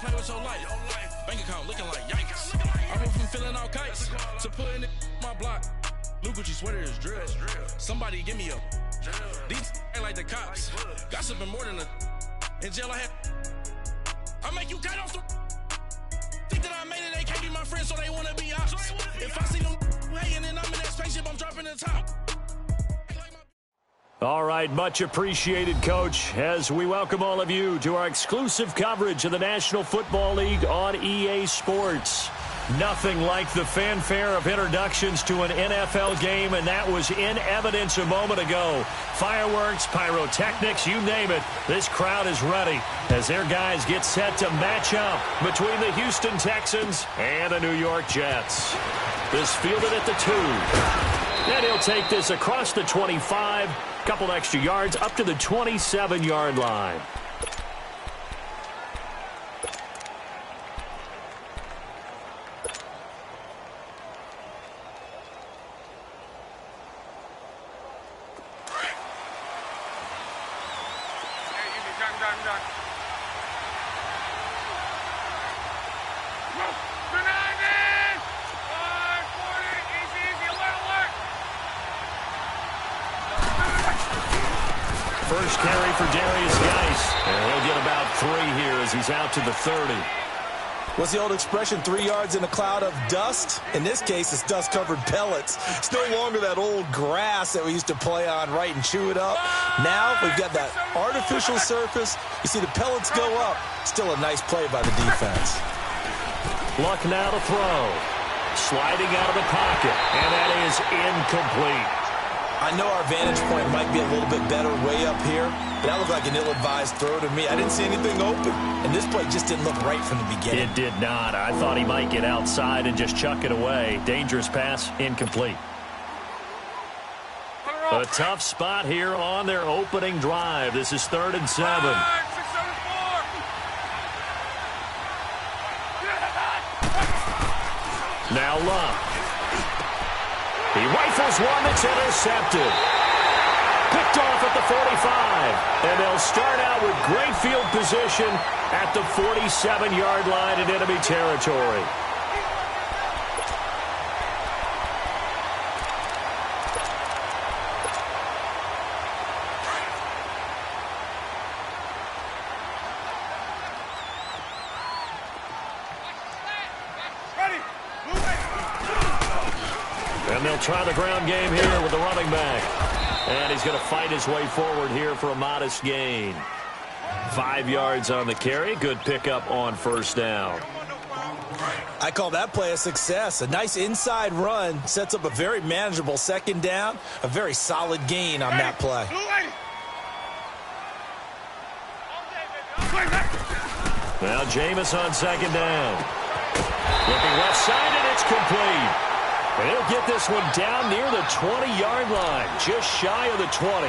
play with your life. Bank account looking like yikes. I went from feeling all kites to putting it in my block. New Gucci sweater is drill. Somebody give me a. These ain't like the cops. Gossiping more than a. In jail I had. I make you cut off the. Think that I made it, they can't be my friends, so they wanna be ops. If I see them hating and I'm in that spaceship, I'm dropping the top. All right, much appreciated, Coach, as we welcome all of you to our exclusive coverage of the National Football League on EA Sports. Nothing like the fanfare of introductions to an NFL game, and that was in evidence a moment ago. Fireworks, pyrotechnics, you name it. This crowd is ready as their guys get set to match up between the Houston Texans and the New York Jets. This fielded at the 2. And he'll take this across the 25, couple extra yards up to the 27-yard line. First carry for Darius Geis, and he'll get about 3 here as he's out to the 30. What's the old expression, 3 yards in a cloud of dust? In this case, it's dust-covered pellets. It's no longer that old grass that we used to play on, right, and chew it up. Now we've got that artificial surface. You see the pellets go up. Still a nice play by the defense. Luck now to throw. Sliding out of the pocket, and that is incomplete. I know our vantage point might be a little bit better way up here, but that looked like an ill-advised throw to me. I didn't see anything open, and this play just didn't look right from the beginning. It did not. I thought he might get outside and just chuck it away. Dangerous pass, incomplete. A tough spot here on their opening drive. This is 3rd and 7. Now Luck. He rifles one that's intercepted. Picked off at the 45. And they'll start out with great field position at the 47-yard line in enemy territory. And they'll try the ground game here with the running back. And he's going to fight his way forward here for a modest gain. 5 yards on the carry. Good pickup on first down. I call that play a success. A nice inside run sets up a very manageable second down. A very solid gain on that play. Now Jameis on second down. Looking left side, and it's complete. And he'll get this one down near the 20-yard line, just shy of the 20.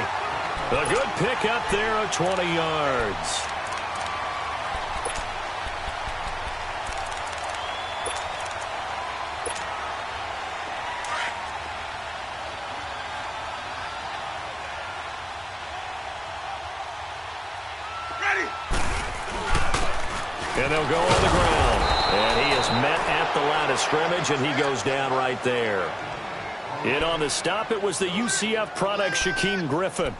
A good pickup there of 20 yards. And they'll go on the ground. And he is met at the line of scrimmage, and he goes down right there. In on the stop, it was the UCF product, Shaquem Griffin.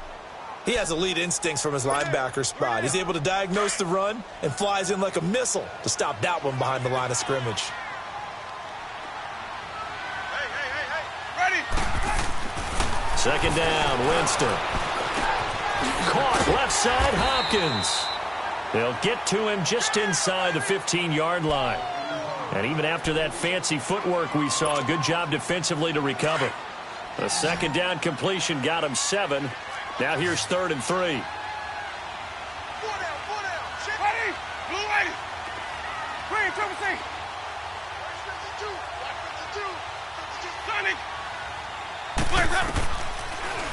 He has elite instincts from his linebacker spot. He's able to diagnose the run and flies in like a missile to stop that one behind the line of scrimmage. Ready. Second down, Winston. Caught left side, Hopkins. They'll get to him just inside the 15-yard line. And even after that fancy footwork we saw, a good job defensively to recover. A second down completion got him 7. Now here's 3rd and 3. 4 down. Ready. Blue ready. Green, triple C.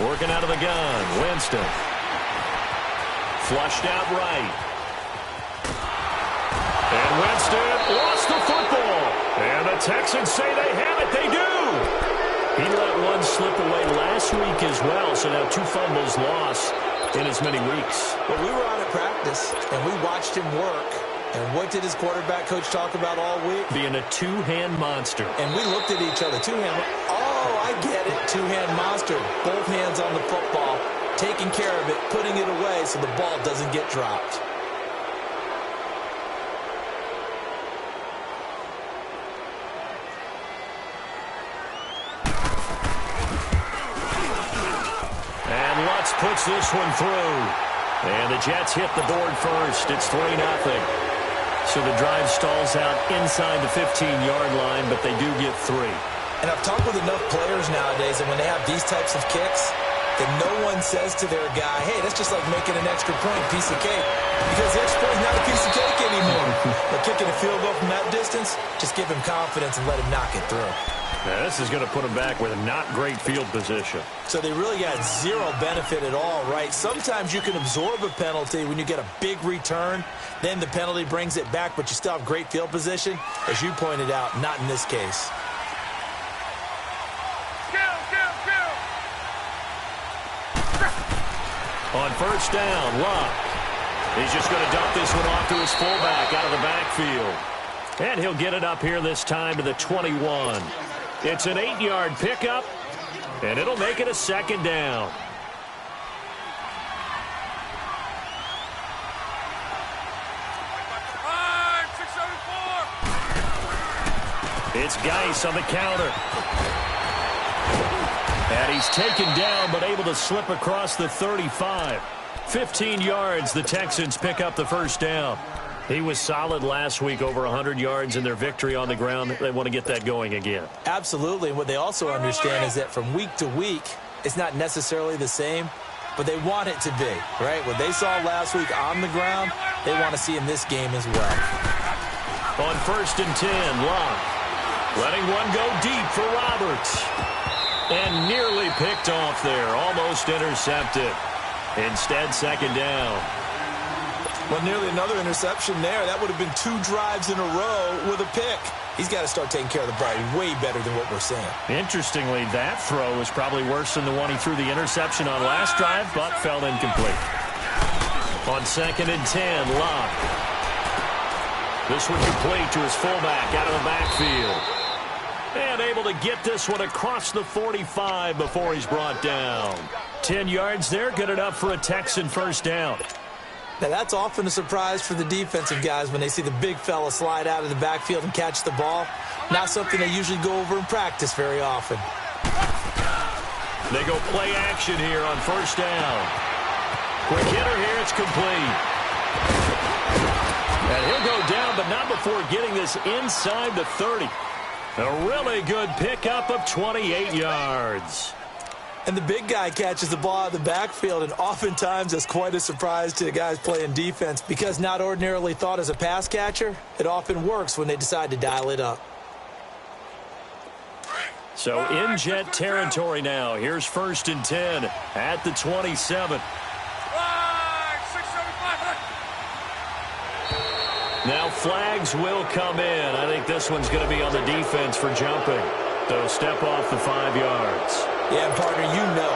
Working out of the gun, Winston. Flushed out right. And Winston lost the football. And the Texans say they have it. They do. He let one slip away last week as well, so now 2 fumbles lost in as many weeks. Well, we were out at practice, and we watched him work. And what did his quarterback coach talk about all week? Being a two-hand monster. And we looked at each other. Two-hand. Oh, I get it. Two-hand monster. Both hands on the football. Taking care of it. Putting it away so the ball doesn't get dropped. And Lutz puts this one through. And the Jets hit the board first. It's 3-0. So the drive stalls out inside the 15-yard line, but they do get 3. And I've talked with enough players nowadays, and when they have these types of kicks, that no one says to their guy, hey, that's just like making an extra point, piece of cake. Because the extra point is not a piece of cake anymore. But kicking a field goal from that distance, just give him confidence and let him knock it through. Now, this is going to put him back with a not great field position. So they really got zero benefit at all, right? Sometimes you can absorb a penalty when you get a big return. Then the penalty brings it back, but you still have great field position. As you pointed out, not in this case. On first down, Luck. He's just going to dump this one off to his fullback out of the backfield. And he'll get it up here this time to the 21. It's an 8-yard pickup, and it'll make it a second down. It's Geis on the counter. And he's taken down, but able to slip across the 35. 15 yards, the Texans pick up the first down. He was solid last week, over 100 yards in their victory on the ground. They want to get that going again. Absolutely. And what they also understand is that from week to week, it's not necessarily the same, but they want it to be, right? What they saw last week on the ground, they want to see in this game as well. On first and 10, Luck. Letting one go deep for Roberts. And nearly picked off there. Almost intercepted. Instead, second down. Well, nearly another interception there. That would have been 2 drives in a row with a pick. He's got to start taking care of the ball way better than what we're seeing. Interestingly, that throw was probably worse than the one he threw the interception on last drive, but fell incomplete. On second and 10, Luck. This one complete to his fullback out of the backfield. And able to get this one across the 45 before he's brought down. 10 yards there, good enough for a Texan first down. Now, that's often a surprise for the defensive guys when they see the big fella slide out of the backfield and catch the ball. Not something they usually go over in practice very often. They go play action here on first down. Quick hitter here, it's complete. And he'll go down, but not before getting this inside the 30. A really good pickup of 28 yards. And the big guy catches the ball out of the backfield, and oftentimes that's quite a surprise to the guys playing defense because not ordinarily thought as a pass catcher, it often works when they decide to dial it up. So in Jet territory now. Here's first and 10 at the 27. Now flags will come in. I think this one's going to be on the defense for jumping. So step off the 5 yards. Yeah, and partner, you know,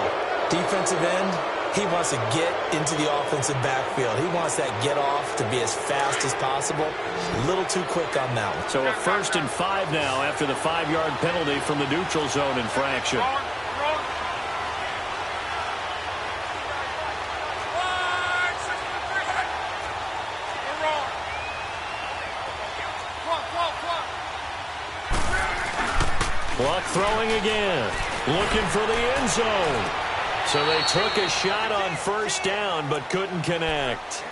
defensive end, he wants to get into the offensive backfield. He wants that get off to be as fast as possible. A little too quick on that one. So a first and 5 now after the 5-yard penalty from the neutral zone infraction. Luck throwing again. Looking for the end zone. So they took a shot on first down but couldn't connect.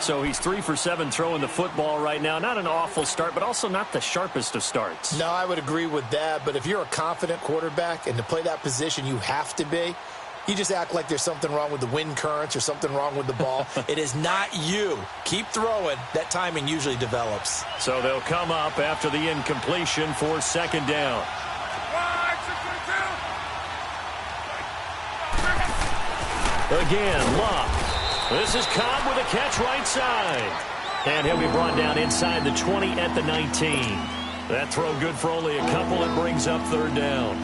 So he's 3 for 7 throwing the football right now. Not an awful start, but also not the sharpest of starts. No, I would agree with that. But if you're a confident quarterback and to play that position you have to be, you just act like there's something wrong with the wind currents or something wrong with the ball. It is not you. Keep throwing. That timing usually develops. So they'll come up after the incompletion for second down. Again, Luck. This is Cobb with a catch right side. And he'll be brought down inside the 20 at the 19. That throw good for only a couple. It brings up third down.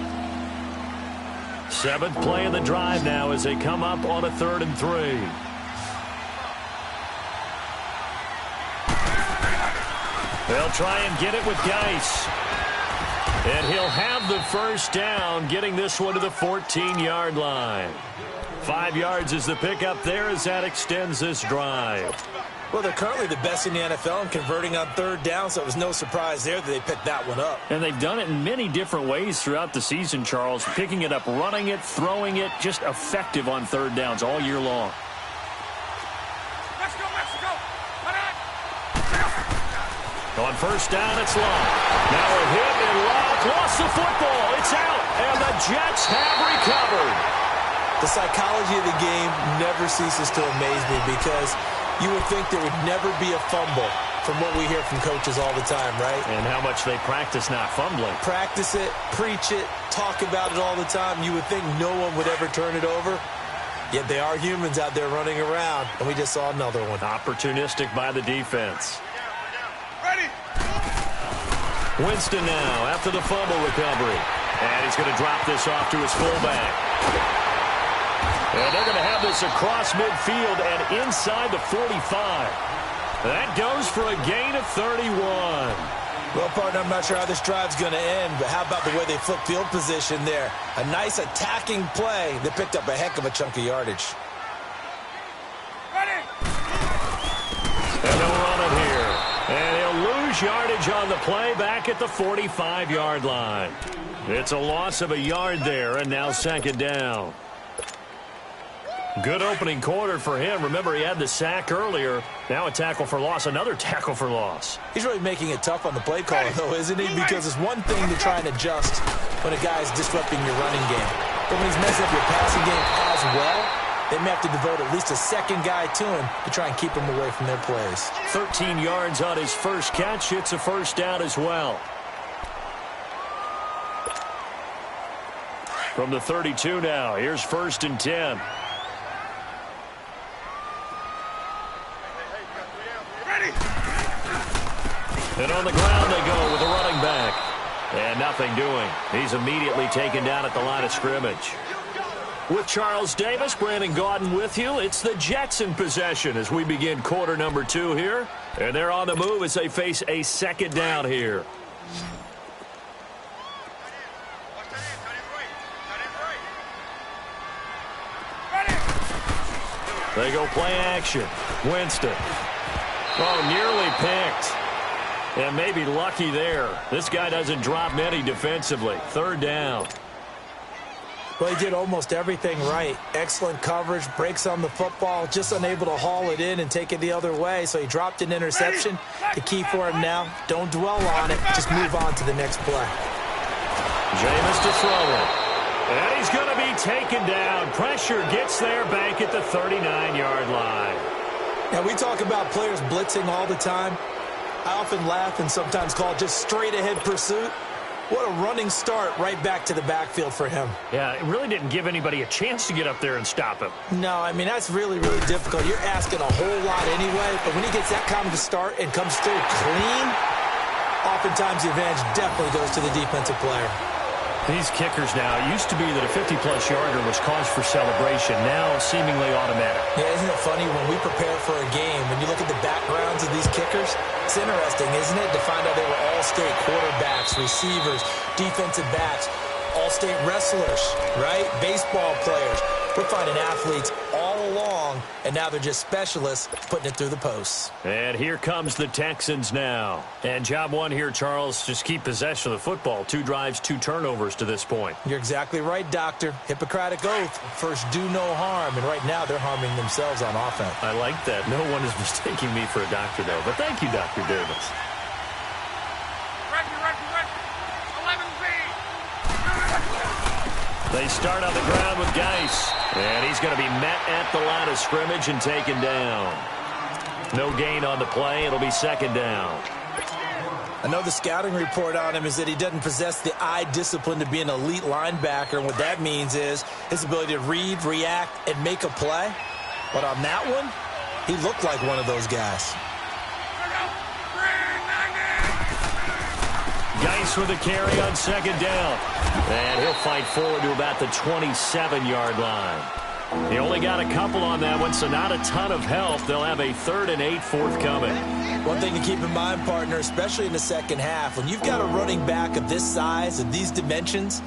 7th play of the drive now as they come up on a 3rd and 3. They'll try and get it with Geis. And he'll have the first down, getting this one to the 14-yard line. 5 yards is the pickup there as that extends this drive. Well, they're currently the best in the NFL in converting on third down, so it was no surprise there that they picked that one up. And they've done it in many different ways throughout the season, Charles. Picking it up, running it, throwing it, just effective on third downs all year long. Let's go, Mexico! On first down, it's Locke. Now a hit, and Locke lost the football. It's out, and the Jets have recovered. The psychology of the game never ceases to amaze me because you would think there would never be a fumble from what we hear from coaches all the time, right? And how much they practice not fumbling. Practice it, preach it, talk about it all the time. You would think no one would ever turn it over. Yet they are humans out there running around, and we just saw another one. Opportunistic by the defense. Ready! Winston now after the fumble recovery. And he's going to drop this off to his fullback. And they're going to have this across midfield and inside the 45. That goes for a gain of 31. Well, partner, I'm not sure how this drive's going to end, but how about the way they flip field position there? A nice attacking play that picked up a heck of a chunk of yardage. Ready! And they'll run it here. And he'll lose yardage on the play back at the 45-yard line. It's a loss of a yard there, and now second down. Good opening quarter for him. Remember, he had the sack earlier. Now a tackle for loss, another tackle for loss. He's really making it tough on the play call, though, isn't he? Because it's one thing to try and adjust when a guy's disrupting your running game. But when he's messing up your passing game as well, they may have to devote at least a second guy to him to try and keep him away from their plays. 13 yards on his first catch. It's a first down as well. From the 32 now, here's 1st and 10. And on the ground they go with a running back. And nothing doing. He's immediately taken down at the line of scrimmage. With Charles Davis, Brandon Gaudin with you. It's the Jets in possession as we begin quarter number 2 here. And they're on the move as they face a second down here. They go play action. Winston. Oh, nearly picked. And maybe lucky there. This guy doesn't drop many defensively. Third down. Well, he did almost everything right. Excellent coverage, breaks on the football, just unable to haul it in and take it the other way. So he dropped an interception. The key for him now, don't dwell on it. Just move on to the next play. Jameis to throw it. And he's going to be taken down. Pressure gets there back at the 39-yard line. Now, we talk about players blitzing all the time. I often laugh and sometimes call it just straight-ahead pursuit. What a running start right back to the backfield for him. Yeah, it really didn't give anybody a chance to get up there and stop him. No, I mean, that's really, really difficult. You're asking a whole lot anyway, but when he gets that kind of a start and comes through clean, oftentimes the advantage definitely goes to the defensive player. These kickers now, it used to be that a 50-plus yarder was cause for celebration. Now, seemingly automatic. Yeah, isn't it funny when we prepare for a game, when you look at the backgrounds of these kickers, it's interesting, isn't it, to find out they were all-state quarterbacks, receivers, defensive backs, all-state wrestlers, right? Baseball players. We're finding athletes all along, and now they're just specialists putting it through the posts. And here comes the Texans now. And job one here, Charles, just keep possession of the football. 2 drives, 2 turnovers to this point. You're exactly right, Doctor. Hippocratic oath. First, do no harm. And right now, they're harming themselves on offense. I like that. No one is mistaking me for a doctor, though. But thank you, Dr. Davis. Ready. 11B. They start on the ground with Geis. And he's going to be met at the line of scrimmage and taken down. No gain on the play. It'll be second down. I know the scouting report on him is that he doesn't possess the eye discipline to be an elite linebacker. And what that means is his ability to read, react, and make a play. But on that one, he looked like one of those guys. Geis with a carry on second down. And he'll fight forward to about the 27-yard line. He only got a couple on that one, so not a ton of help. They'll have a 3rd and 8 forthcoming. One thing to keep in mind, partner, especially in the second half, when you've got a running back of this size, of these dimensions,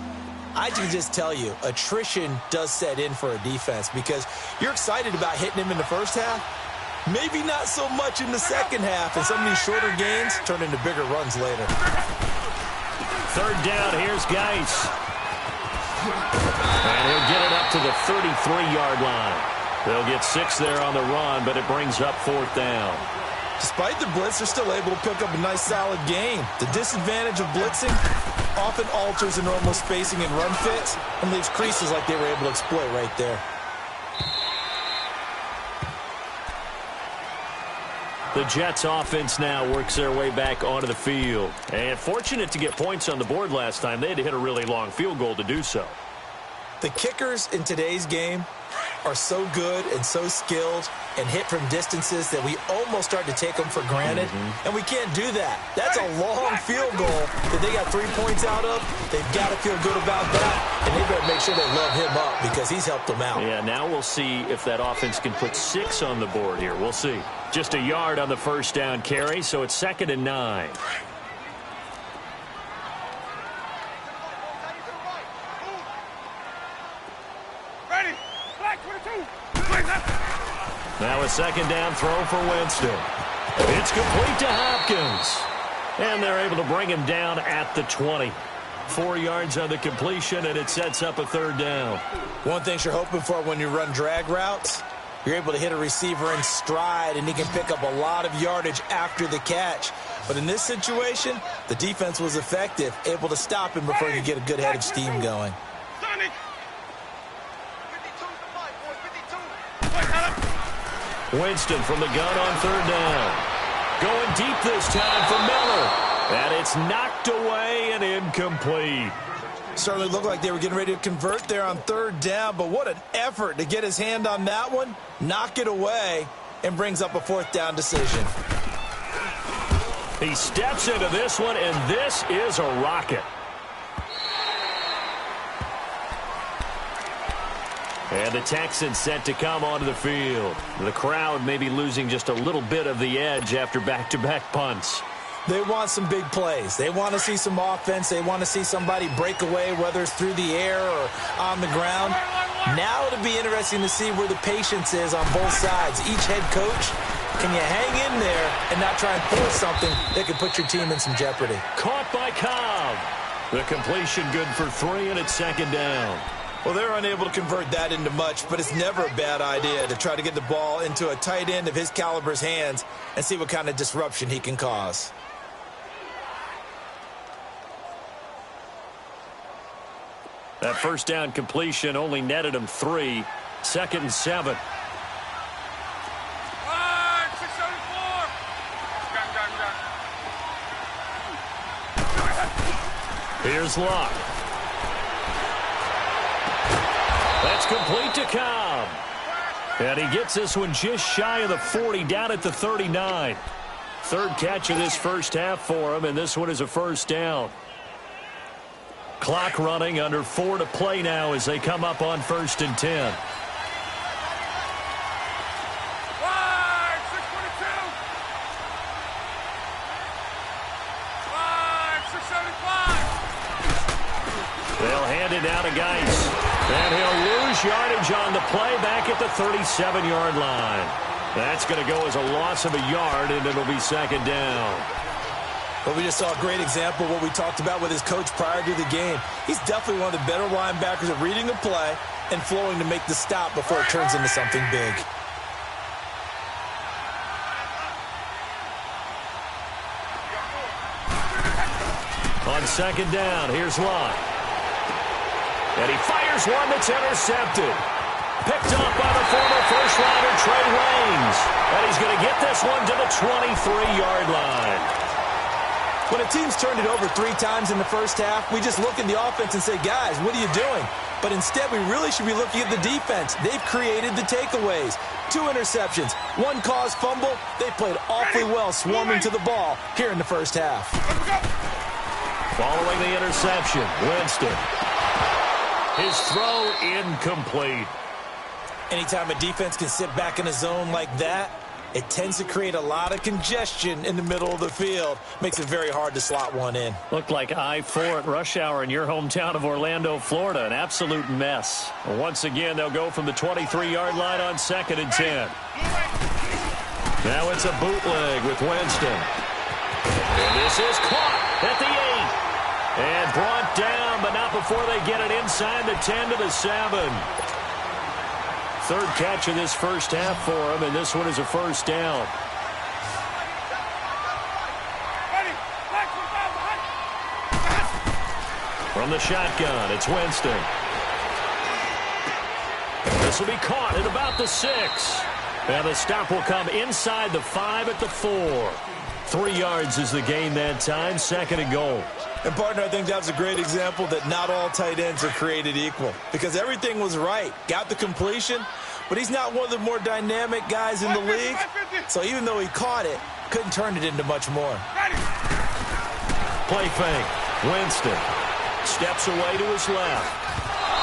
I can just tell you, attrition does set in for a defense because you're excited about hitting him in the first half. Maybe not so much in the second half, and some of these shorter gains turn into bigger runs later. 3rd down, here's Geis. And he'll get it up to the 33-yard line. They'll get 6 there on the run, but it brings up 4th down. Despite the blitz, they're still able to pick up a nice, solid gain. The disadvantage of blitzing often alters the normal spacing and run fits and leaves creases like they were able to exploit right there. The Jets offense now works their way back onto the field. And fortunate to get points on the board last time. They had to hit a really long field goal to do so. The kickers in today's game are so good and so skilled and hit from distances that we almost start to take them for granted. And we can't do that. That's a long field goal that they got 3 points out of. They've got to feel good about that, and they better make sure they love him up because he's helped them out. Yeah, now we'll see if that offense can put 6 on the board here. We'll see. Just a yard on the 1st down carry, so it's 2nd and 9. Now a 2nd down throw for Winston. It's complete to Hopkins. And they're able to bring him down at the 20. 4 yards on the completion, and it sets up a 3rd down. One thing you're hoping for when you run drag routes, you're able to hit a receiver in stride, and he can pick up a lot of yardage after the catch. But in this situation, the defense was effective, able to stop him before he could get a good head of steam going. Winston from the gun on 3rd down. Going deep this time for Miller. And it's knocked away and incomplete. Certainly looked like they were getting ready to convert there on 3rd down, but what an effort to get his hand on that one, knock it away, and brings up a 4th down decision. He steps into this one, and this is a rocket. And the Texans set to come onto the field. The crowd may be losing just a little bit of the edge after back-to-back punts. They want some big plays. They want to see some offense. They want to see somebody break away, whether it's through the air or on the ground. Now it'll be interesting to see where the patience is on both sides. Each head coach, can you hang in there and not try and force something that could put your team in some jeopardy? Caught by Cobb. The completion good for 3, and it's 2nd down. Well, they're unable to convert that into much, but it's never a bad idea to try to get the ball into a tight end of his caliber's hands and see what kind of disruption he can cause. That 1st down completion only netted him 3. 2nd and 7. Here's Locke. That's complete to Cobb. And he gets this one just shy of the 40, down at the 39. 3rd catch of this first half for him, and this one is a 1st down. Clock running, under 4 to play now as they come up on 1st and 10. They'll hand it down to Geis. And he'll lose yardage on the play back at the 37-yard line. That's going to go as a loss of a yard, and it'll be 2nd down. But we just saw a great example of what we talked about with his coach prior to the game. He's definitely one of the better linebackers at reading the play and flowing to make the stop before it turns into something big. On 2nd down, here's Locke. And he fires one that's intercepted. Picked up by the former first-rounder Trey Waynes. And he's going to get this one to the 23-yard line. When a team's turned it over 3 times in the first half, we just look at the offense and say, guys, what are you doing? But instead, we really should be looking at the defense. They've created the takeaways. 2 interceptions, 1 caused fumble. They played awfully well swarming to the ball here in the first half. Following the interception, Winston. His throw incomplete. Anytime a defense can sit back in a zone like that, it tends to create a lot of congestion in the middle of the field. Makes it very hard to slot one in. Looked like I-4 at rush hour in your hometown of Orlando, Florida. An absolute mess. Once again, they'll go from the 23-yard line on 2nd and 10. Now it's a bootleg with Winston. And this is caught at the 8. And brought down, but not before they get it inside the 10 to the 7. Third catch of this first half for him, and this one is a first down. From the shotgun, it's Winston. This will be caught at about the 6. And the stop will come inside the 5 at the 4. 3 yards is the gain that time, 2nd and goal. And, partner, I think that was a great example that not all tight ends are created equal. Because everything was right. Got the completion, but he's not one of the more dynamic guys in the league. So even though he caught it, couldn't turn it into much more. Play fake. Winston steps away to his left.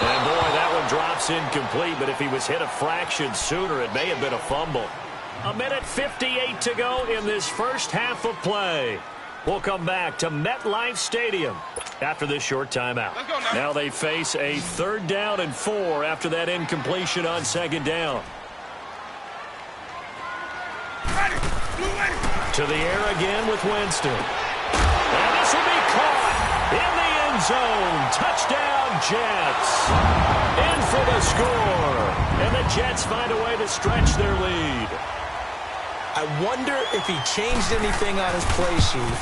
And, boy, that one drops incomplete. But if he was hit a fraction sooner, it may have been a fumble. 1:58 to go in this first half of play. We'll come back to MetLife Stadium after this short timeout. Now they face a 3rd down and 4 after that incompletion on 2nd down. To the air again with Winston. And this will be caught in the end zone. Touchdown, Jets. In for the score. And the Jets find a way to stretch their lead. I wonder if he changed anything on his play sheet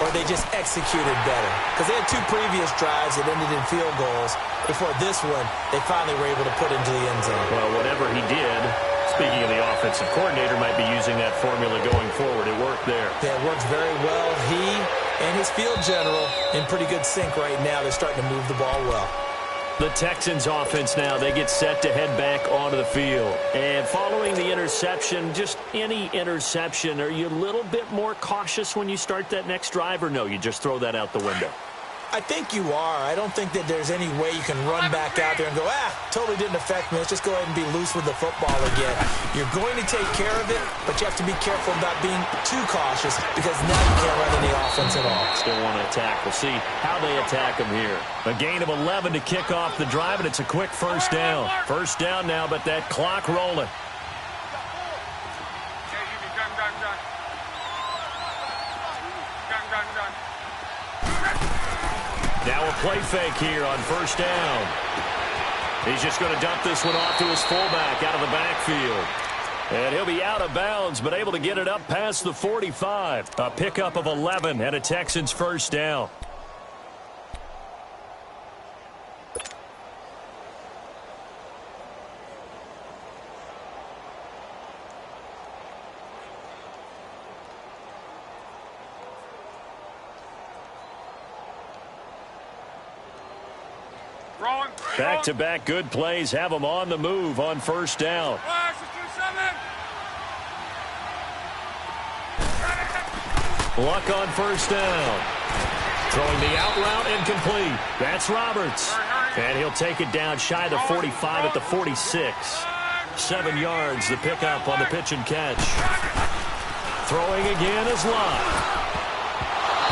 or they just executed better. Because they had 2 previous drives that ended in field goals. Before this one, they finally were able to put into the end zone. Well, whatever he did, speaking of the offensive coordinator, might be using that formula going forward. It worked there. Yeah, it worked very well. He and his field general in pretty good sync right now. They're starting to move the ball well. The Texans offense now, they get set to head back onto the field. And following the interception, just any interception, are you a little bit more cautious when you start that next drive, or no, you just throw that out the window? I think you are. I don't think that there's any way you can run back out there and go, totally didn't affect me. Let's just go ahead and be loose with the football again. You're going to take care of it, but you have to be careful about being too cautious because now you can't run any offense at all. Still want to attack. We'll see how they attack them here. A gain of 11 to kick off the drive, and it's a quick first down. First down now, but that clock rolling. Now a play fake here on first down. He's just going to dump this one off to his fullback out of the backfield. And he'll be out of bounds, but able to get it up past the 45. A pickup of 11 and a Texans first down. Back-to-back good plays have them on the move on first down. Luck on first down. Throwing the out route incomplete. That's Roberts. And he'll take it down shy of the 45 at the 46. 7 yards, the pickup on the pitch and catch. Throwing again is Luck.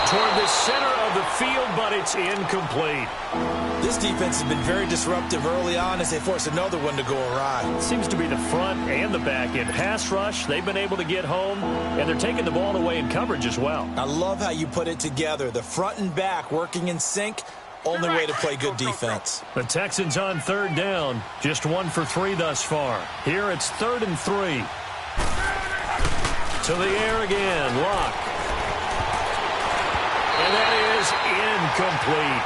Toward the center of the field, but it's incomplete. This defense has been very disruptive early on as they force another one to go awry. Seems to be the front and the back end. Pass rush, they've been able to get home, and they're taking the ball away in coverage as well. I love how you put it together. The front and back working in sync. Only way to play good defense. The Texans on third down. Just 1 for 3 thus far. Here it's 3rd and 3. To the air again, Luck. And that is incomplete.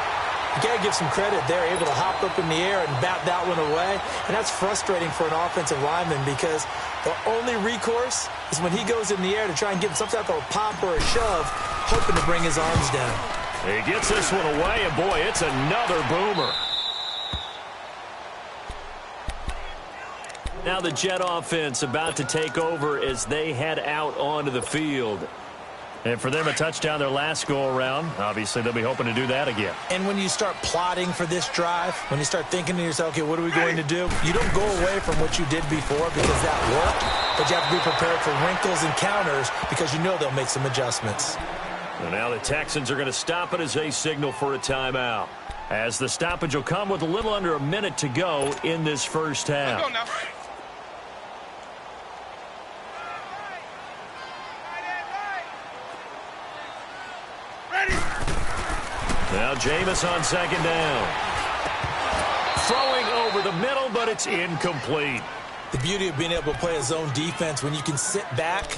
You got to give some credit. They're able to hop up in the air and bat that one away. And that's frustrating for an offensive lineman because the only recourse is when he goes in the air to try and give him some type of a pop or a shove, hoping to bring his arms down. He gets this one away, and boy, it's another boomer. Now the Jet offense about to take over as they head out onto the field. And for them, a touchdown their last go-around. Obviously, they'll be hoping to do that again. And when you start plotting for this drive, when you start thinking to yourself, okay, what are we going to do? You don't go away from what you did before because that worked, but you have to be prepared for wrinkles and counters because you know they'll make some adjustments. And now the Texans are going to stop it as they signal for a timeout. As the stoppage will come with a little under a minute to go in this first half. Let's go now. Now Jameis on second down. Throwing over the middle, but it's incomplete. The beauty of being able to play a zone defense when you can sit back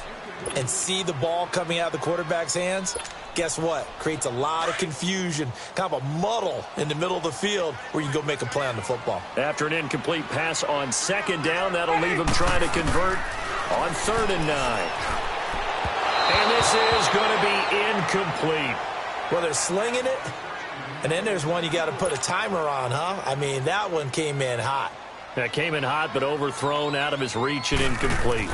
and see the ball coming out of the quarterback's hands, guess what? Creates a lot of confusion, kind of a muddle in the middle of the field where you can go make a play on the football. After an incomplete pass on second down, that'll leave him trying to convert on 3rd and 9. And this is going to be incomplete. Well, they're slinging it, and then there's one you got to put a timer on, huh? I mean, that one came in hot. That came in hot, but overthrown, out of his reach and incomplete.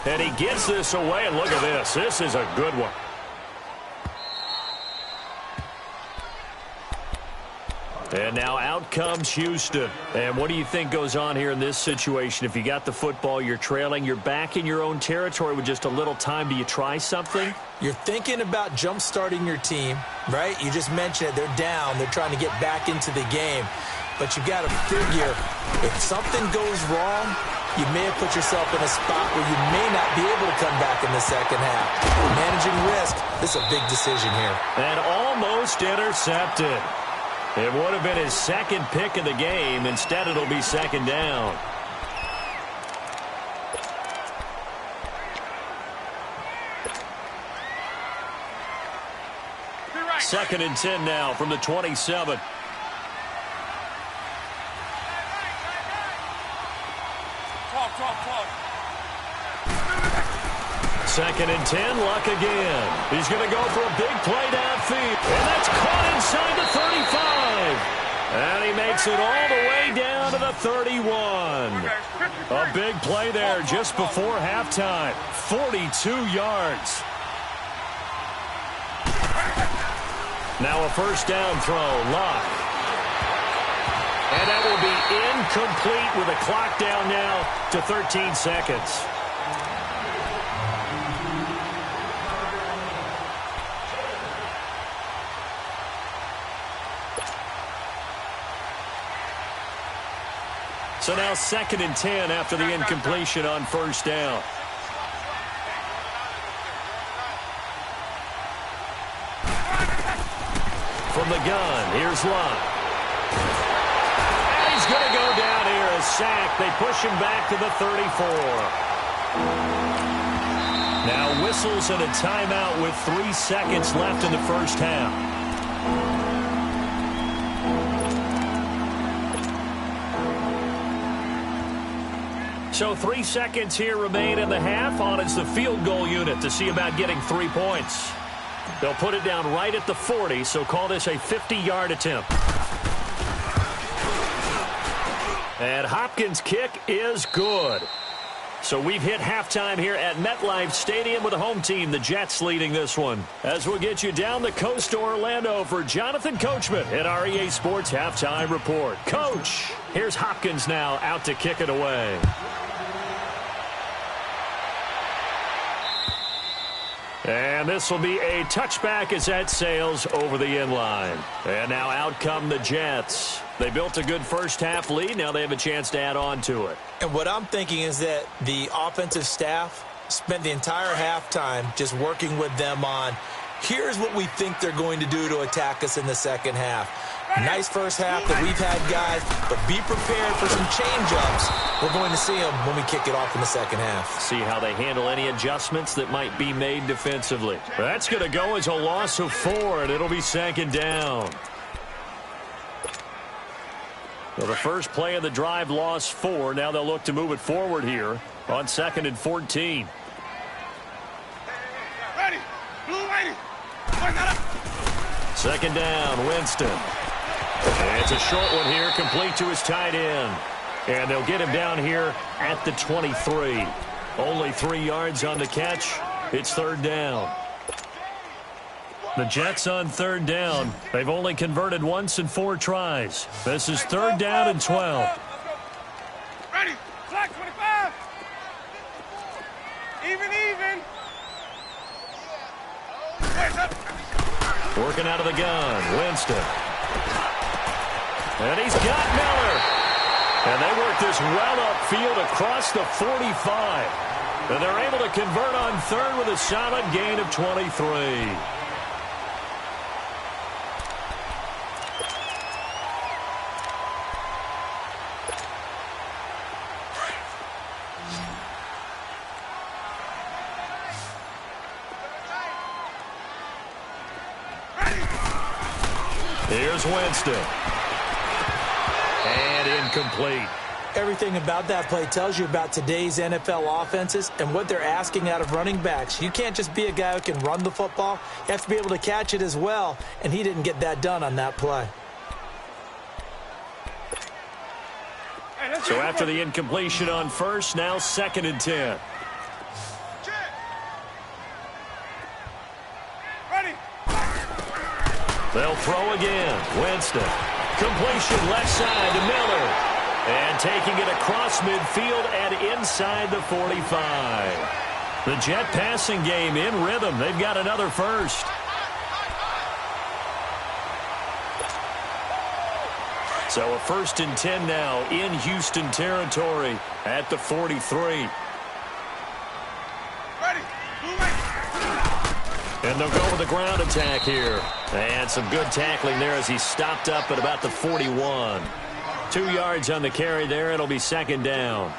And he gets this away, and look at this. This is a good one. And now out comes Houston. And what do you think goes on here in this situation? If you got the football, you're trailing, you're back in your own territory with just a little time. Do you try something? You're thinking about jump-starting your team, right? You just mentioned it. They're down. They're trying to get back into the game. But you got to figure, if something goes wrong, you may have put yourself in a spot where you may not be able to come back in the second half. Managing risk, this is a big decision here. And almost intercepted. It would have been his second pick of the game. Instead, it'll be second down. Second and 10 now from the 27. Second and 10, Luck again. He's going to go for a big play downfield. And that's caught inside the 35. And he makes it all the way down to the 31. A big play there just before halftime. 42 yards. Now a first down throw, Luck. And that will be incomplete with a clock down now to 13 seconds. So now second and 10 after the incompletion on first down. From the gun, here's Luck. And he's going to go down here, a sack. They push him back to the 34. Now whistles and a timeout with 3 seconds left in the first half. So 3 seconds here remain in the half. On it's the field goal unit to see about getting 3 points. They'll put it down right at the 40, so call this a 50-yard attempt. And Hopkins' kick is good. So we've hit halftime here at MetLife Stadium with the home team, the Jets, leading this one. As we'll get you down the coast to Orlando for Jonathan Coachman at our EA Sports Halftime Report. Coach, here's Hopkins now out to kick it away. And this will be a touchback as that sails over the end line. And now out come the Jets. They built a good first half lead. Now they have a chance to add on to it. And what I'm thinking is that the offensive staff spent the entire halftime just working with them on, here's what we think they're going to do to attack us in the second half. Nice first half that we've had, guys, but be prepared for some change-ups. We're going to see them when we kick it off in the second half. See how they handle any adjustments that might be made defensively. That's going to go as a loss of 4, and it'll be second down. Well, the first play of the drive lost 4. Now they'll look to move it forward here on 2nd and 14. Ready. Blue lady. Second down, Winston. And it's a short one here, complete to his tight end. And they'll get him down here at the 23. Only 3 yards on the catch. It's third down. The Jets on third down. They've only converted once in 4 tries. This is third down and 12. Ready. Flag 25. Even. Working out of the gun. Winston. And he's got Miller. And they work this well upfield across the 45. And they're able to convert on third with a solid gain of 23. Here's Winston. And incomplete. Everything about that play tells you about today's NFL offenses and what they're asking out of running backs. You can't just be a guy who can run the football. You have to be able to catch it as well, and he didn't get that done on that play. So after the incompletion on first, now 2nd and 10. They'll throw again. Winston. Completion left side to Miller. And taking it across midfield and inside the 45. The Jet passing game in rhythm. They've got another first. So a 1st and 10 now in Houston territory at the 43. And they'll go with the ground attack here. And some good tackling there as he stopped up at about the 41. 2 yards on the carry there. It'll be 2nd down.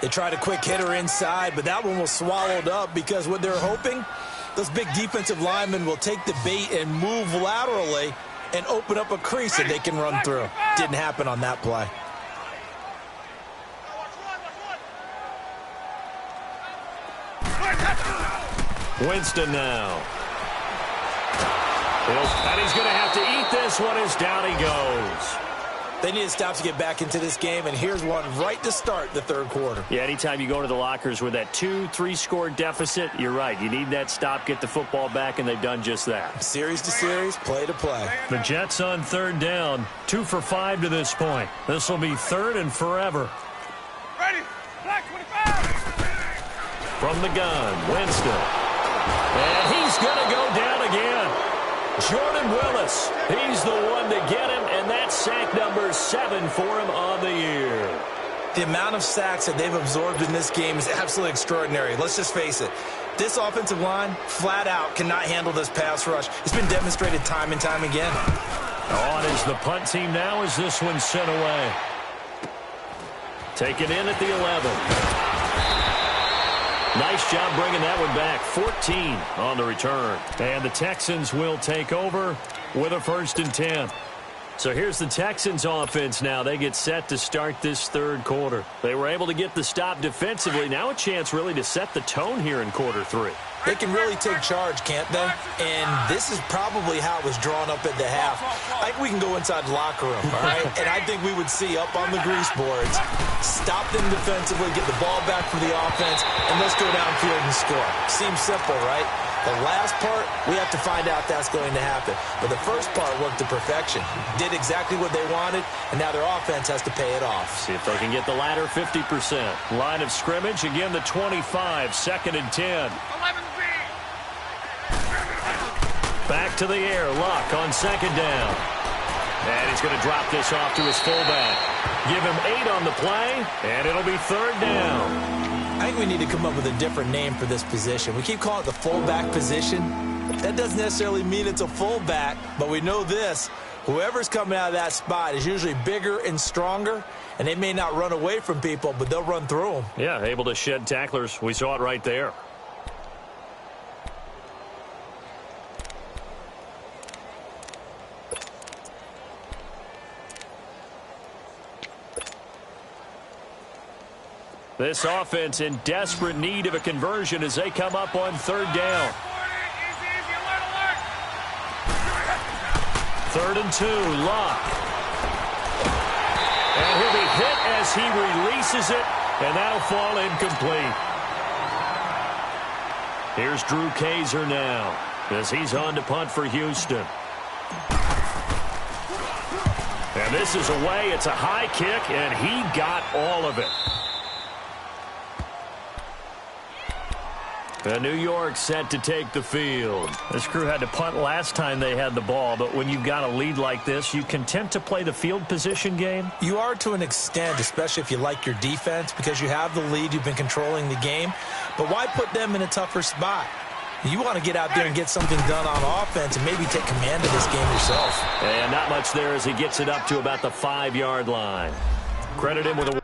They tried a quick hitter inside, but that one was swallowed up because what they're hoping, those big defensive linemen will take the bait and move laterally and open up a crease that they can run through. Didn't happen on that play. Winston now. And he's going to have to eat this one as down he goes. They need to stop to get back into this game, and here's one right to start the 3rd quarter. Yeah, anytime you go to the lockers with that 2-3 score deficit, you're right. You need that stop, get the football back, and they've done just that. Series to series, play to play. The Jets on 3rd down, 2 for 5 to this point. This will be 3rd and forever. Ready. Flag 25. From the gun, Winston. And he's going to go down again. Jordan Willis, he's the one to get him, and that's sack number 7 for him on the year. The amount of sacks that they've absorbed in this game is absolutely extraordinary. Let's just face it. This offensive line, flat out, cannot handle this pass rush. It's been demonstrated time and time again. On is the punt team now as this one's sent away. Taken in at the 11. Nice job bringing that one back. 14 on the return. And the Texans will take over with a 1st and 10. So here's the Texans offense now. They get set to start this 3rd quarter. They were able to get the stop defensively. Now a chance really to set the tone here in quarter 3. They can really take charge, can't they? And this is probably how it was drawn up at the half. I think we can go inside the locker room, all right? And I think we would see up on the grease boards, stop them defensively, get the ball back for the offense, and let's go downfield and score. Seems simple, right? The last part, we have to find out that's going to happen. But the first part worked to perfection. Did exactly what they wanted, and now their offense has to pay it off. See if they can get the latter 50%. Line of scrimmage, again the 25, 2nd and 10. Back to the air, Luck on 2nd down. And he's going to drop this off to his fullback. Give him 8 on the play, and it'll be 3rd down. I think we need to come up with a different name for this position. We keep calling it the fullback position. That doesn't necessarily mean it's a fullback, but we know this. Whoever's coming out of that spot is usually bigger and stronger, and they may not run away from people, but they'll run through them. Yeah, able to shed tacklers. We saw it right there. This offense in desperate need of a conversion as they come up on 3rd down. 3rd and 2, Luck. And he'll be hit as he releases it, and that'll fall incomplete. Here's Drew Kaiser now as he's on to punt for Houston. And this is away. It's a high kick, and he got all of it. And New York set to take the field. This crew had to punt last time they had the ball, but when you've got a lead like this, you content to play the field position game? You are to an extent, especially if you like your defense, because you have the lead, you've been controlling the game. But why put them in a tougher spot? You want to get out there and get something done on offense and maybe take command of this game yourself. And not much there as he gets it up to about the 5-yard line. Credit him with a...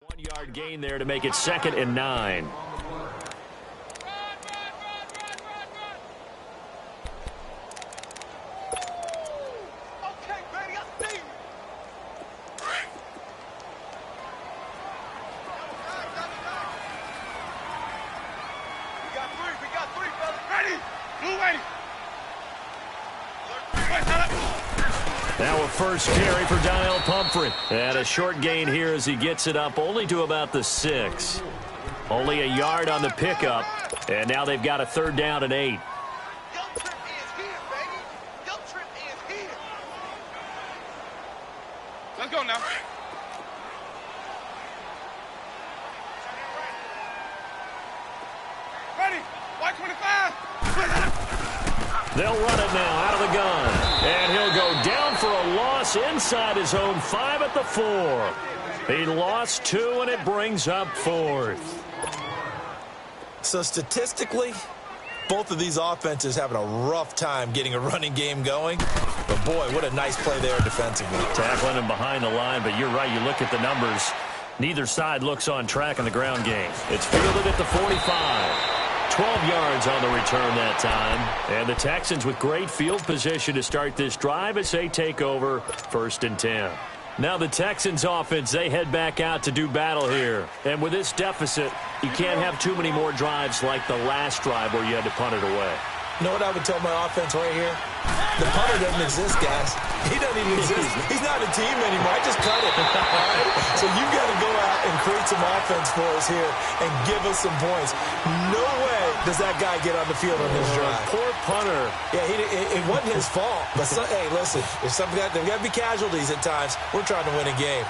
One-yard gain there to make it 2nd and 9. Now a first carry for Donnell Pumphrey. And a short gain here as he gets it up only to about the 6. Only a yard on the pickup. And now they've got a 3rd down and 8. Let's go now. Ready. White 25. They'll run it now out of the gun. And he'll go down for a loss inside his own 5 at the 4. He lost 2, and it brings up 4th. So statistically, both of these offenses having a rough time getting a running game going. But, boy, what a nice play there defensively. Tackling him behind the line, but you're right. You look at the numbers. Neither side looks on track in the ground game. It's fielded at the 45. 12 yards on the return that time. And the Texans with great field position to start this drive as they take over 1st and 10. Now the Texans offense, they head back out to do battle here. And with this deficit, you can't have too many more drives like the last drive where you had to punt it away. You know what I would tell my offense right here? The punter doesn't exist, guys. He doesn't even exist. He's not a team anymore. I just cut it. All right? So you've got to go out and create some offense for us here and give us some points. No way does that guy get on the field on this drive. Poor punter. Yeah, it wasn't his fault. But, hey, listen, there's got to be casualties at times. We're trying to win a game.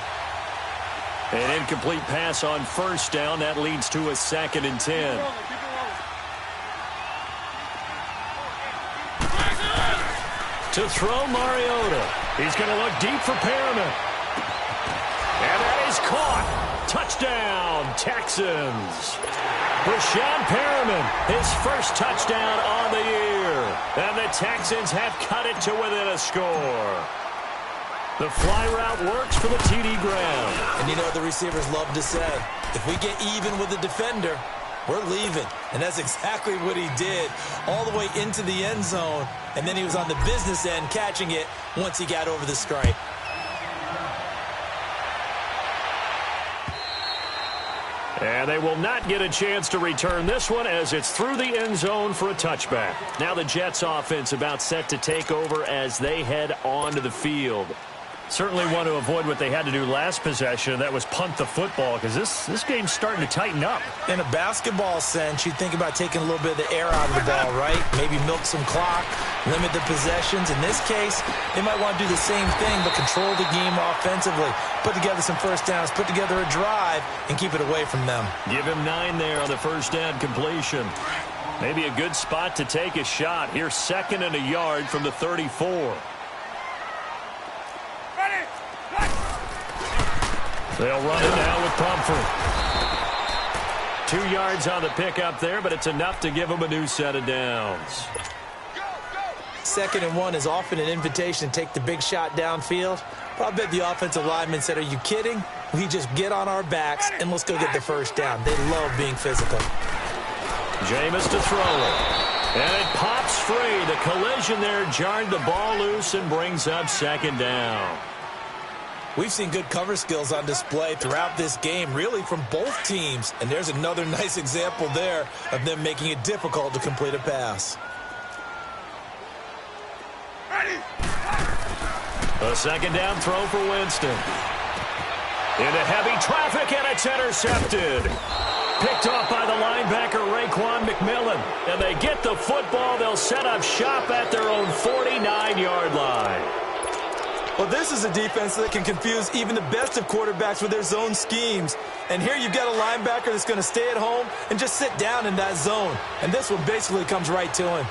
An incomplete pass on 1st down. That leads to a 2nd and 10. To throw Mariota. He's going to look deep for Perriman. And that is caught. Touchdown, Texans. Rashad Perriman, his first touchdown on the year. And the Texans have cut it to within a score. The fly route works for the TD ground. And you know what the receivers love to say? If we get even with the defender, we're leaving. And that's exactly what he did, all the way into the end zone. And then he was on the business end catching it once he got over the stripe. And they will not get a chance to return this one as it's through the end zone for a touchback. Now the Jets offense about set to take over as they head onto the field. Certainly want to avoid what they had to do last possession, and that was punt the football, because this game's starting to tighten up. In a basketball sense, you think about taking a little bit of the air out of the ball, right? Maybe milk some clock, limit the possessions. In this case, they might want to do the same thing, but control the game offensively. Put together some first downs, put together a drive, and keep it away from them. Give him 9 there on the first down completion. Maybe a good spot to take a shot. Here's 2nd and a yard from the 34. They'll run it now with Pumphrey. 2 yards on the pickup there, but it's enough to give them a new set of downs. 2nd and 1 is often an invitation to take the big shot downfield. But I bet the offensive lineman said, are you kidding? We just get on our backs and let's go get the first down. They love being physical. Jameis to throw it. And it pops free. The collision there jarred the ball loose and brings up second down. We've seen good cover skills on display throughout this game, really from both teams. And there's another nice example there of them making it difficult to complete a pass. A second down throw for Winston. Into heavy traffic, and it's intercepted. Picked off by the linebacker, Raekwon McMillan. And they get the football. They'll set up shop at their own 49-yard line. Well, this is a defense that can confuse even the best of quarterbacks with their zone schemes. And here you've got a linebacker that's going to stay at home and just sit down in that zone. And this one basically comes right to him.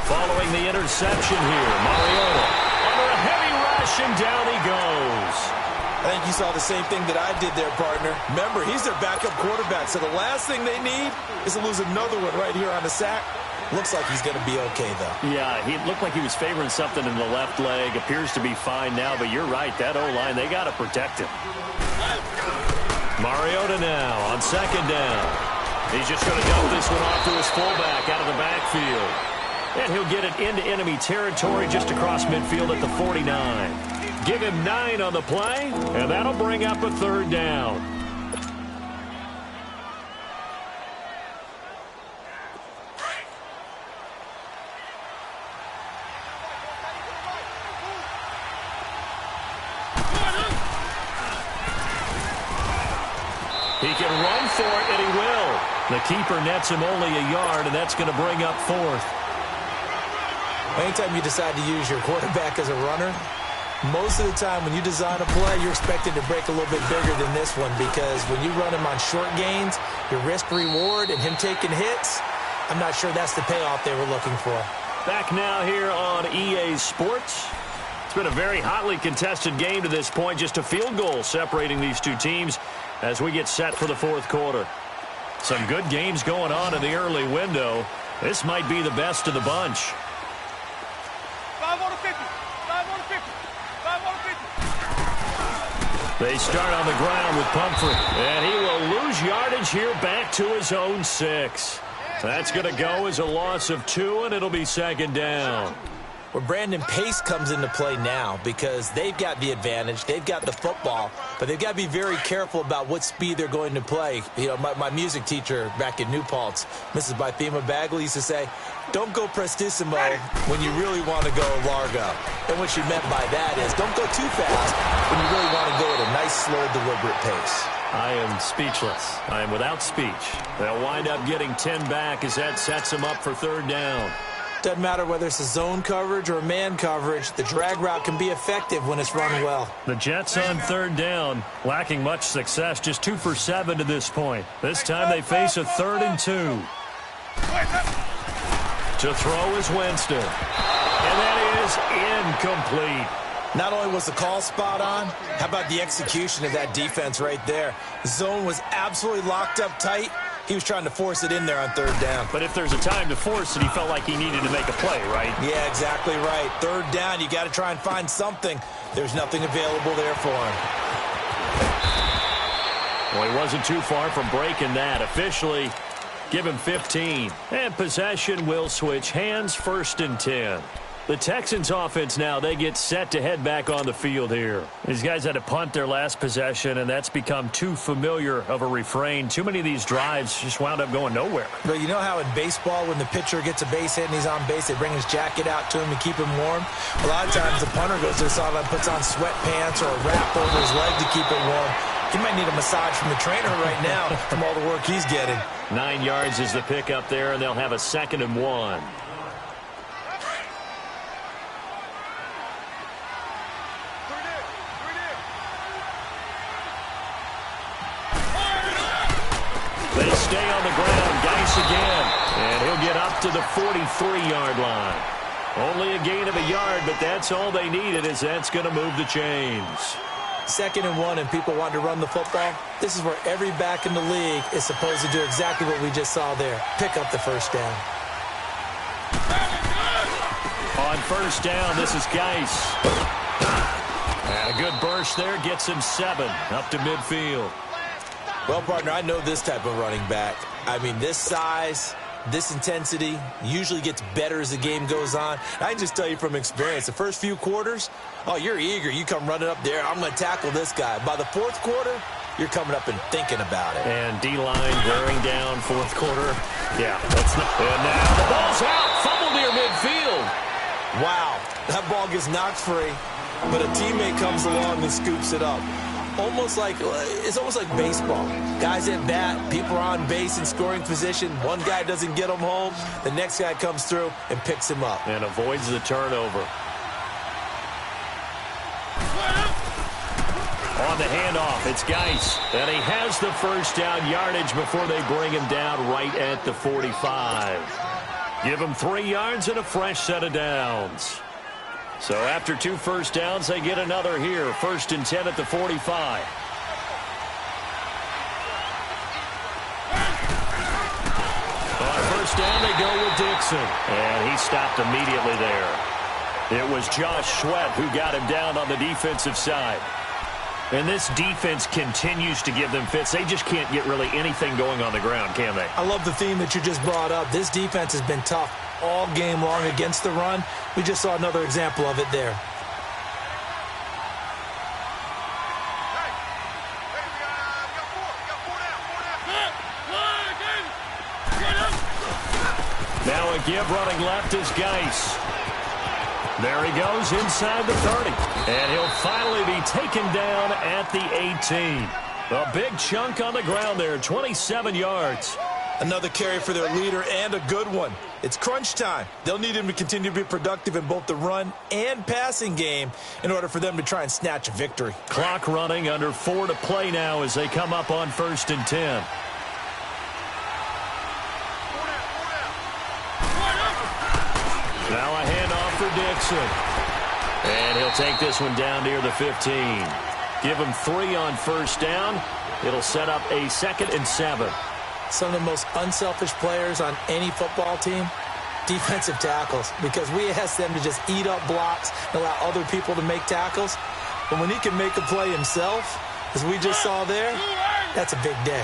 Following the interception here, Mariota under a heavy rush, and down he goes. I think you saw the same thing that I did there, partner. Remember, he's their backup quarterback, so the last thing they need is to lose another one right here on the sack. Looks like he's going to be okay, though. Yeah, he looked like he was favoring something in the left leg. Appears to be fine now, but you're right. That O-line, they got to protect him. Mariota now on second down. He's just going to dump this one off to his fullback out of the backfield. And he'll get it into enemy territory just across midfield at the 49. Give him 9 on the play, and that'll bring up a third down. He can run for it, and he will. The keeper nets him only a yard, and that's going to bring up fourth. Anytime you decide to use your quarterback as a runner, most of the time when you design a play, you're expected to break a little bit bigger than this one, because when you run him on short gains, your risk-reward and him taking hits, I'm not sure that's the payoff they were looking for. Back now here on EA Sports. It's been a very hotly contested game to this point. Just a field goal separating these two teams as we get set for the fourth quarter. Some good games going on in the early window. This might be the best of the bunch. 5 on the 50. 5 on the 50. 5 on the 50. They start on the ground with Pumphrey, and he will lose yardage here back to his own 6. That's going to go as a loss of 2, and it'll be second down. Where Brandon Pace comes into play now, because they've got the advantage, they've got the football, but they've got to be very careful about what speed they're going to play. You know, my music teacher back in New Paltz, Mrs. Bythema Bagley, used to say, don't go prestissimo when you really want to go largo. And what she meant by that is don't go too fast when you really want to go at a nice, slow, deliberate pace. I am speechless. I am without speech. They'll wind up getting 10 back as that sets them up for third down. Doesn't matter whether it's a zone coverage or a man coverage, the drag route can be effective when it's run well. The Jets on third down, lacking much success, just 2 for 7 to this point. This time they face a 3rd and 2. To throw is Winston. And that is incomplete. Not only was the call spot on, how about the execution of that defense right there? The zone was absolutely locked up tight. He was trying to force it in there on third down. But if there's a time to force it, he felt like he needed to make a play, right? Yeah, exactly right. Third down, you got to try and find something. There's nothing available there for him. Well, he wasn't too far from breaking that. Officially, give him 15. And possession will switch hands, 1st and 10. The Texans offense now, they get set to head back on the field here. These guys had to punt their last possession, and that's become too familiar of a refrain. Too many of these drives just wound up going nowhere. But you know how in baseball, when the pitcher gets a base hit and he's on base, they bring his jacket out to him to keep him warm? A lot of times the punter goes to the sideline, puts on sweatpants or a wrap over his leg to keep it warm. He might need a massage from the trainer right now from all the work he's getting. 9 yards is the pickup there, and they'll have a 2nd and 1. They stay on the ground. Geis again. And he'll get up to the 43-yard line. Only a gain of a yard, but that's all they needed, as that's going to move the chains. 2nd and 1 and people want to run the football. This is where every back in the league is supposed to do exactly what we just saw there. Pick up the first down. On first down, this is Geis. And a good burst there gets him 7 up to midfield. Well, partner, I know this type of running back. I mean, this size, this intensity usually gets better as the game goes on. I can just tell you from experience, the first few quarters, oh, you're eager. You come running up there, I'm going to tackle this guy. By the fourth quarter, you're coming up and thinking about it. And D-line wearing down fourth quarter. Yeah, that's not. And now the ball's out. Fumble near midfield. Wow, that ball gets knocked free, but a teammate comes along and scoops it up. It's almost like baseball. Guys at bat, people are on base in scoring position. One guy doesn't get him home. The next guy comes through and picks him up. And avoids the turnover. On the handoff, it's Geis. And he has the first down yardage before they bring him down right at the 45. Give him 3 yards and a fresh set of downs. So after 2 first downs, they get another here. 1st and 10 at the 45. On first down, they go with Dixon. And he stopped immediately there. It was Josh Sweat who got him down on the defensive side. And this defense continues to give them fits. They just can't get really anything going on the ground, can they? I love the theme that you just brought up. This defense has been tough all game long against the run. We just saw another example of it there. Now a give running left is Geis. There he goes inside the 30. And he'll finally be taken down at the 18. A big chunk on the ground there, 27 yards. Another carry for their leader and a good one. It's crunch time. They'll need him to continue to be productive in both the run and passing game in order for them to try and snatch a victory. Clock running, under 4 to play now as they come up on 1st and 10. Now a handoff for Dixon. And he'll take this one down near the 15. Give him 3 on first down. It'll set up a 2nd and 7. Some of the most unselfish players on any football team, defensive tackles, because we ask them to just eat up blocks and allow other people to make tackles. But when he can make a play himself, as we just saw there, that's a big day.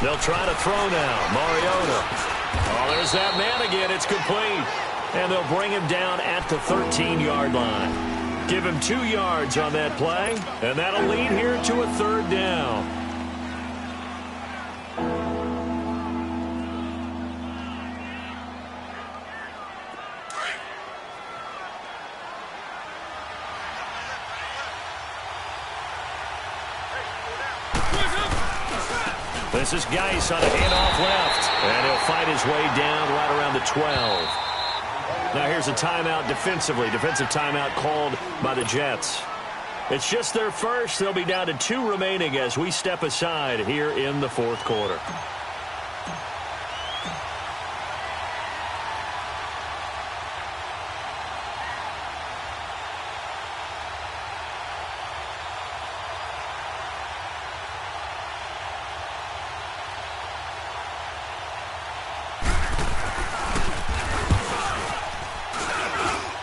They'll try to throw now. Mariota. Oh, there's that man again. It's complete. And they'll bring him down at the 13-yard line. Give him 2 yards on that play, and that'll lead here to a 3rd down. This is Geis on a handoff left, and he'll fight his way down right around the 12. Now here's a timeout defensively. Defensive timeout called by the Jets. It's just their first. They'll be down to 2 remaining as we step aside here in the 4th quarter.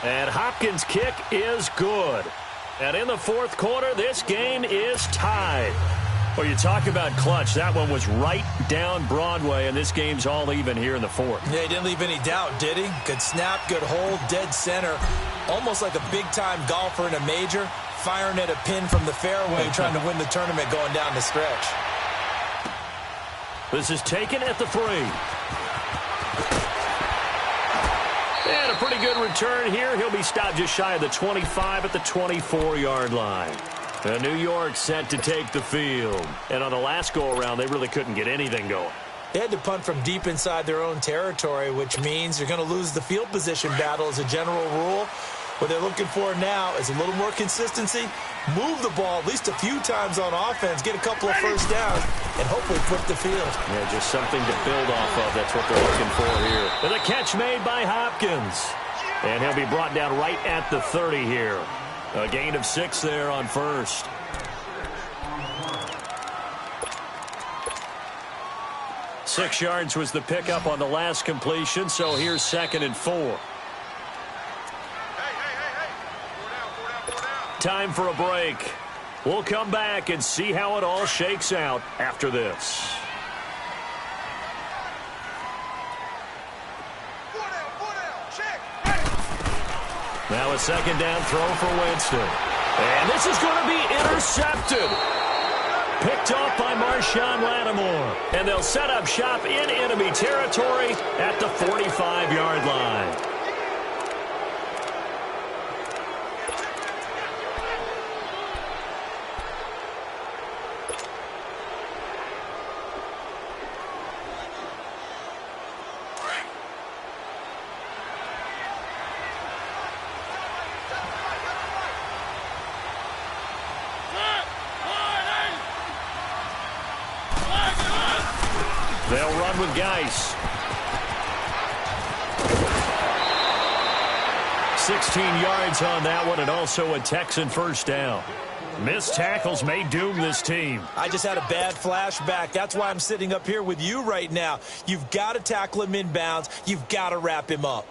And Hopkins' kick is good. And in the 4th quarter, this game is tied. Well, you talk about clutch. That one was right down Broadway, and this game's all even here in the 4th. Yeah, he didn't leave any doubt, did he? Good snap, good hold, dead center. Almost like a big-time golfer in a major, firing at a pin from the fairway, trying to win the tournament going down the stretch. This is taken at the 3. And a pretty good return here. He'll be stopped just shy of the 25 at the 24-yard line. And New York set to take the field. And on the last go-around, they really couldn't get anything going. They had to punt from deep inside their own territory, which means you're going to lose the field position battle as a general rule. What they're looking for now is a little more consistency, move the ball at least a few times on offense, get a couple of first downs, and hopefully flip the field. Yeah, just something to build off of. That's what they're looking for here. And a catch made by Hopkins. And he'll be brought down right at the 30 here. A gain of 6 there on first. Six yards was the pickup on the last completion, so here's 2nd and 4. time for a break. We'll come back and see how it all shakes out after this. Now a second down throw for Winston. And this is going to be intercepted. Picked off by Marshawn Lattimore. And they'll set up shop in enemy territory at the 45-yard line. They'll run with Geis. 16 yards on that one, and also a Texan first down. Missed tackles may doom this team. I just had a bad flashback. That's why I'm sitting up here with you right now. You've got to tackle him inbounds. You've got to wrap him up.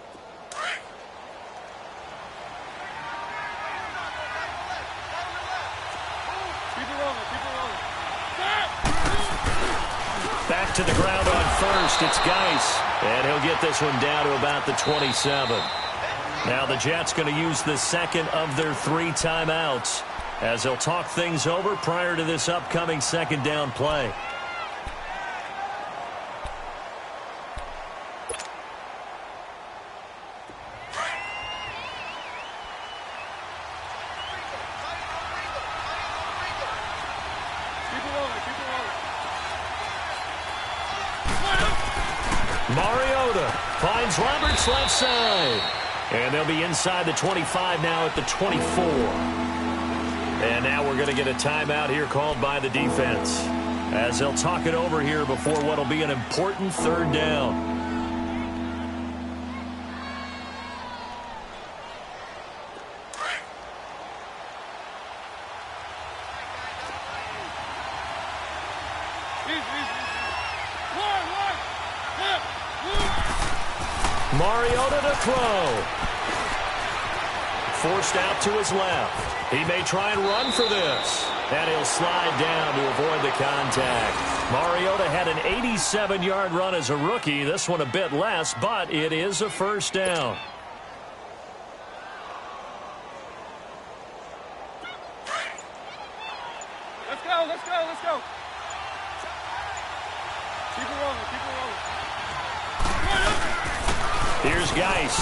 Back to the ground on first. It's Geis. And he'll get this one down to about the 27. Now the Jets going to use the second of their 3 timeouts as they'll talk things over prior to this upcoming second down play. Mariota finds Roberts left side. And they'll be inside the 25 now at the 24. And now we're going to get a timeout here called by the defense as they'll talk it over here before what will be an important third down. Mariota to throw. Forced out to his left. He may try and run for this. And he'll slide down to avoid the contact. Mariota had an 87-yard run as a rookie. This one a bit less, but it is a first down. Let's go, let's go, let's go. Keep it rolling, keep it rolling. Here's Geis.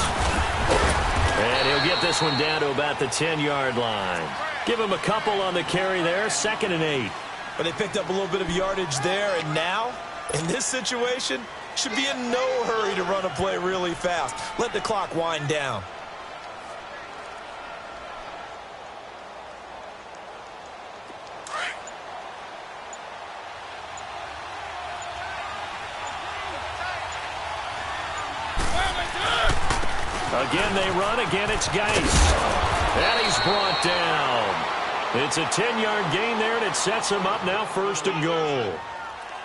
And he'll get this one down to about the 10-yard line. Give him a couple on the carry there, 2nd and 8. But they picked up a little bit of yardage there, and now, in this situation, should be in no hurry to run a play really fast. Let the clock wind down. Again, they run. Again, it's Geis. And he's brought down. It's a 10-yard gain there, and it sets him up now 1st and goal.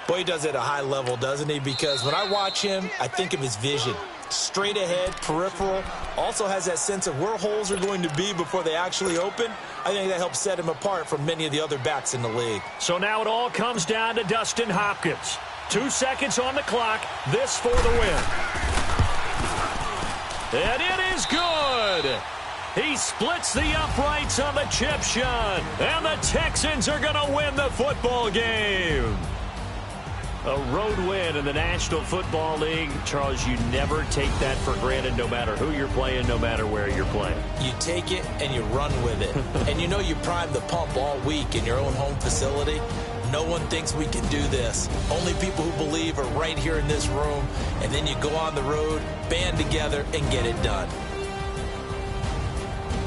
Boy, he does it at a high level, doesn't he? Because when I watch him, I think of his vision. Straight ahead, peripheral. Also has that sense of where holes are going to be before they actually open. I think that helps set him apart from many of the other backs in the league. So now it all comes down to Dustin Hopkins. 2 seconds on the clock. This for the win. And it is good. He splits the uprights on the chip shot. And the Texans are going to win the football game. A road win in the National Football League. Charles, you never take that for granted no matter who you're playing, no matter where you're playing. You take it and you run with it. And you know you primed the pump all week in your own home facility. No one thinks we can do this. Only people who believe are right here in this room. And then you go on the road, band together, and get it done.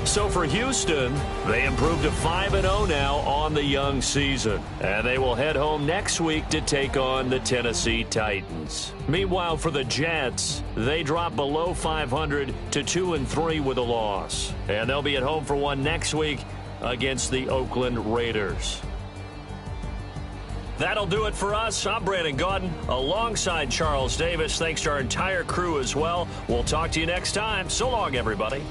So for Houston, they improved to 5-0 now on the young season. And they will head home next week to take on the Tennessee Titans. Meanwhile, for the Jets, they drop below 500 to 2-3 with a loss. And they'll be at home for one next week against the Oakland Raiders. That'll do it for us. I'm Brandon Gaudin alongside Charles Davis. Thanks to our entire crew as well. We'll talk to you next time. So long, everybody.